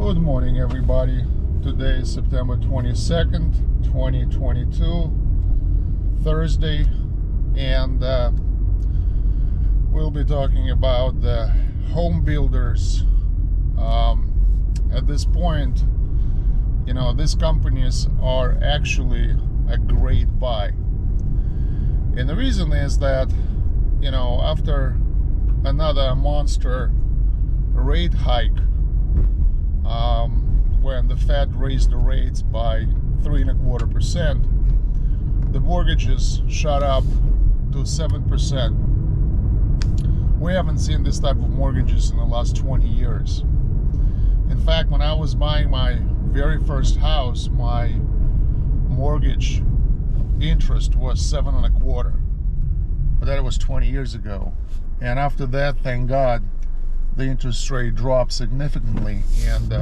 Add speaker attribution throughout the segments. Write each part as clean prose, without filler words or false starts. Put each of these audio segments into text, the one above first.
Speaker 1: Good morning, everybody. Today is September 22nd, 2022, Thursday, and we'll be talking about the home builders. At this point, you know, these companies are actually a great buy. And the reason is that, you know, after another monster rate hike, when the Fed raised the rates by 3.25%, the mortgages shot up to 7%. We haven't seen this type of mortgages in the last 20 years. In fact, when I was buying my very first house, my mortgage interest was 7.25%. But that was 20 years ago. And after that, thank God, the interest rate dropped significantly, and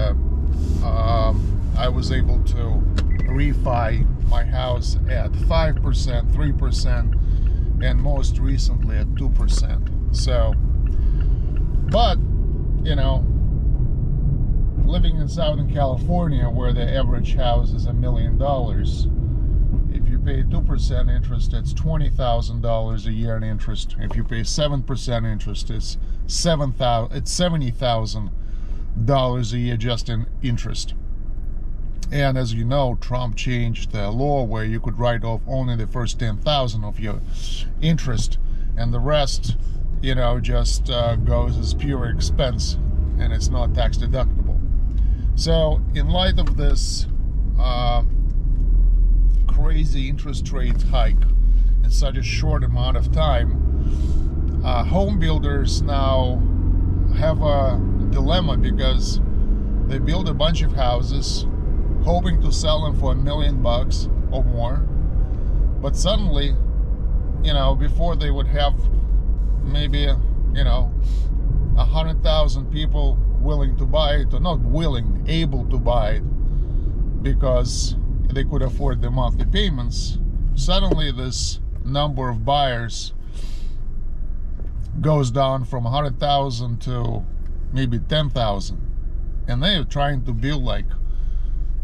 Speaker 1: I was able to refi my house at 5%, 3%, and most recently at 2%. So, but, you know, living in Southern California, where the average house is $1 million, if you pay 2% interest, it's $20,000 a year in interest. If you pay 7% interest, it's $70,000 a year just in interest. And as you know, Trump changed the law where you could write off only the first $10,000 of your interest, and the rest, you know, just goes as pure expense, and it's not tax deductible. So, in light of this crazy interest rate hike in such a short amount of time, home builders now have a dilemma, because they build a bunch of houses hoping to sell them for $1 million or more, but suddenly, you know, before they would have maybe, you know, 100,000 people willing to buy it, or not willing, able to buy it because they could afford the monthly payments, suddenly this number of buyers goes down from 100,000 to maybe 10,000, and they are trying to build like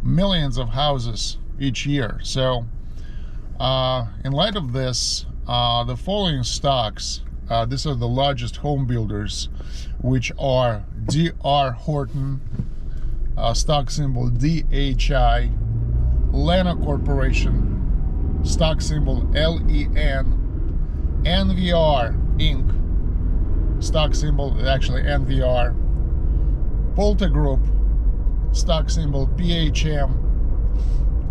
Speaker 1: millions of houses each year. So in light of this, the following stocks, these are the largest home builders, which are D.R. Horton, stock symbol DHI, Lena Corporation, stock symbol LEN, NVR Inc., stock symbol actually NVR, Pulte Group, stock symbol PHM,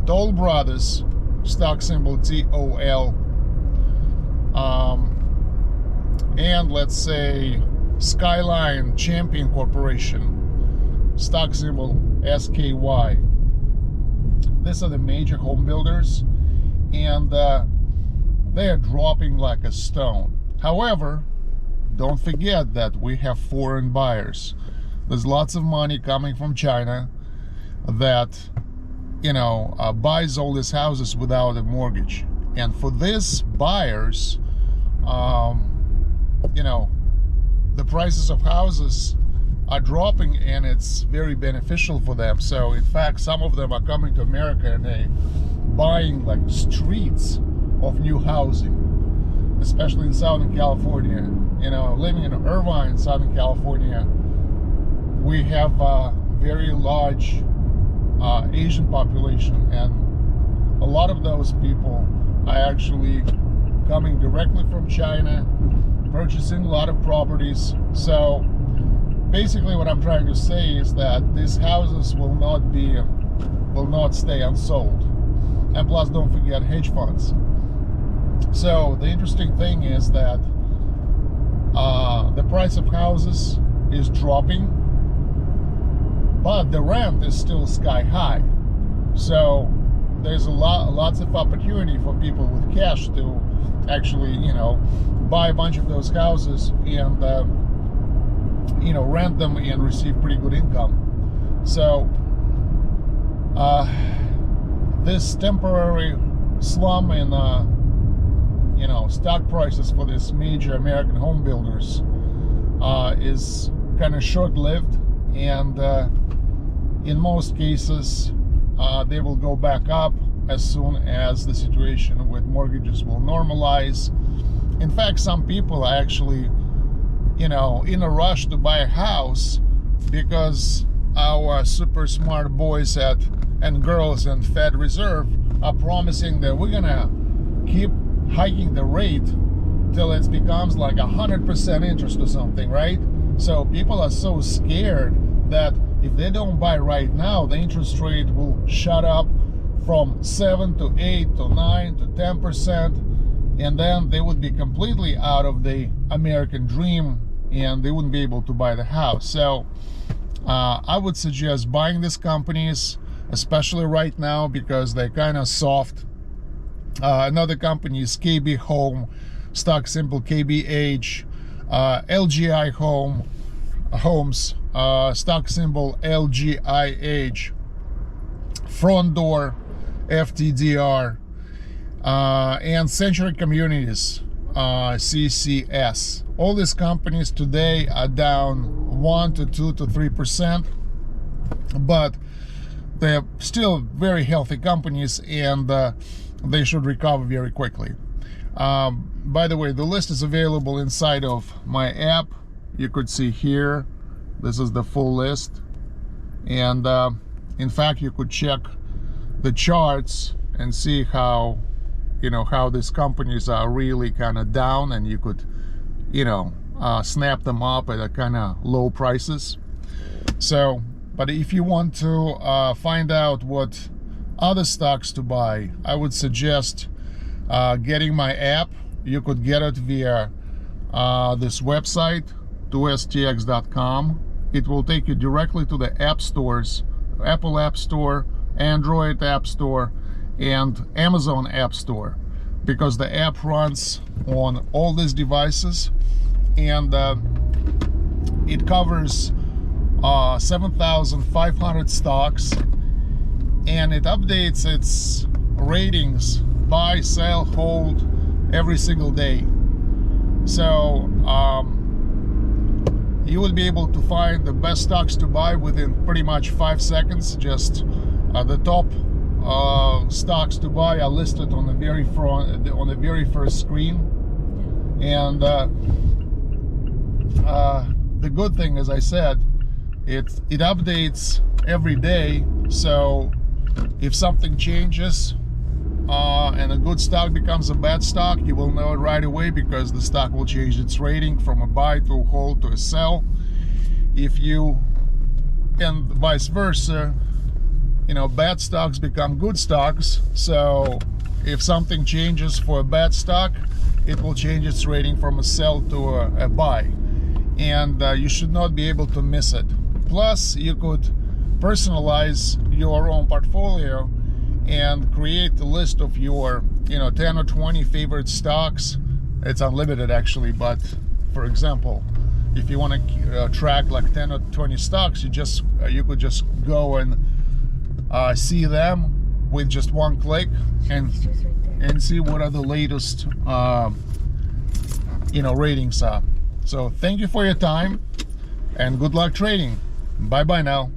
Speaker 1: Toll Brothers, stock symbol TOL, and let's say Skyline Champion Corporation, stock symbol SKY. These are the major home builders, and they are dropping like a stone. However, don't forget that we have foreign buyers. There's lots of money coming from China that, you know, buys all these houses without a mortgage. And for these buyers, you know, the prices of houses are dropping, and it's very beneficial for them. So in fact, some of them are coming to America and they buying like streets of new housing, especially in Southern California. You know, living in Irvine, Southern California, we have a very large Asian population, and a lot of those people are actually coming directly from China, purchasing a lot of properties. So basically what I'm trying to say is that these houses will not stay unsold. And plus, don't forget hedge funds. So the interesting thing is that the price of houses is dropping, but the rent is still sky high. So there's lots of opportunity for people with cash to actually, you know, buy a bunch of those houses and you know, rent them and receive pretty good income. So this temporary slump in you know, stock prices for these major American home builders is kind of short-lived, and in most cases, they will go back up as soon as the situation with mortgages will normalize. In fact, some people are actually, in a rush to buy a house because our super smart boys and girls and Fed Reserve are promising that we're gonna keep hiking the rate till it becomes like 100% interest or something, right? So people are so scared that if they don't buy right now, the interest rate will shut up from 7 to 8 to 9 to 10%, and then they would be completely out of the American dream and they wouldn't be able to buy the house. So I would suggest buying these companies, especially right now, because they're kind of soft. Another company is KB Home, stock symbol KBH, LGI Homes, stock symbol LGIH, Front Door, FTDR, and Century Communities, CCS. All these companies today are down 1 to 2 to 3%, but they're still very healthy companies, and they should recover very quickly. By the way, the list is available inside of my app. You could see here, this is the full list, and in fact you could check the charts and see how how these companies are really kind of down, and you could snap them up at a kind of low prices. So, but if you want to find out what other stocks to buy, I would suggest getting my app. You could get it via this website, 2stx.com. It will take you directly to the app stores, Apple App Store, Android App Store, and Amazon App Store, because the app runs on all these devices, and it covers 7,500 stocks, and it updates its ratings, buy, sell, hold, every single day. So you will be able to find the best stocks to buy within pretty much 5 seconds. Just the top stocks to buy are listed on the very front, on the very first screen. And the good thing, as I said, it updates every day. So if something changes and a good stock becomes a bad stock, you will know it right away, because the stock will change its rating from a buy to a hold to a sell. And vice versa, bad stocks become good stocks. So if something changes for a bad stock, it will change its rating from a sell to a buy, and you should not be able to miss it. Plus, you could personalize your own portfolio and create a list of your 10 or 20 favorite stocks. It's unlimited actually, but for example, if you want to track like 10 or 20 stocks, you could just go and see them with just one click, and see what are the latest ratings are. So thank you for your time, and good luck trading. Bye bye now.